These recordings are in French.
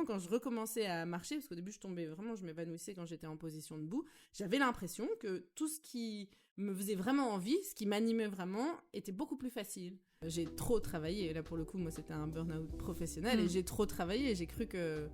Quand je recommençais à marcher, parce qu'au début je m'évanouissais quand j'étais en position debout, j'avais l'impression que tout ce qui me faisait vraiment envie, ce qui m'animait vraiment, était beaucoup plus facile. J'ai trop travaillé, là pour le coup moi c'était un burn-out professionnel et j'ai trop travaillé, j'ai cru que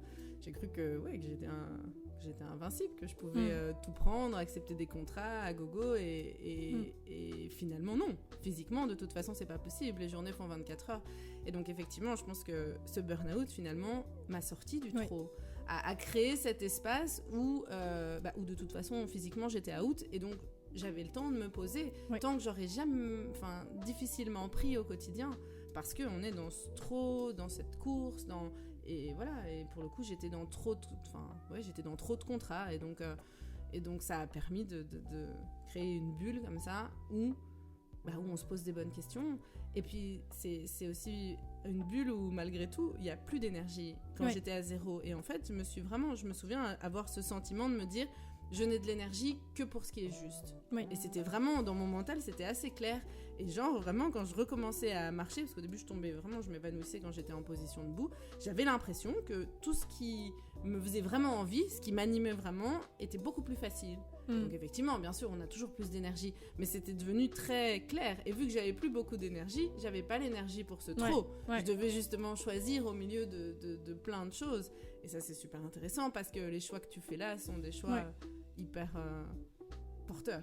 j'étais invincible, que je pouvais tout prendre, accepter des contrats à gogo et finalement non. Physiquement de toute façon c'est pas possible, les journées font 24 heures. Et donc effectivement je pense que ce burn-out finalement m'a sorti du trop, a créé cet espace où de toute façon physiquement j'étais out et donc j'avais le temps de me poser, tant que j'aurais difficilement pris au quotidien, parce qu'on est dans cette course, et voilà, et pour le coup j'étais dans trop de contrats, et donc ça a permis de créer une bulle comme ça, où on se pose des bonnes questions, et puis c'est aussi une bulle où malgré tout il n'y a plus d'énergie quand j'étais à zéro, et en fait je me souviens avoir ce sentiment de me dire je n'ai de l'énergie que pour ce qui est juste. Et c'était vraiment, dans mon mental, c'était assez clair. Et genre, vraiment, quand je recommençais à marcher, parce qu'au début, je m'évanouissais quand j'étais en position debout, j'avais l'impression que tout ce qui me faisait vraiment envie, ce qui m'animait vraiment, était beaucoup plus facile. Donc effectivement, bien sûr, on a toujours plus d'énergie, mais c'était devenu très clair. Et vu que j'avais plus beaucoup d'énergie, j'avais pas l'énergie pour ce trop. Je devais justement choisir au milieu de plein de choses. Et ça, c'est super intéressant, parce que les choix que tu fais là sont des choix hyper porteurs.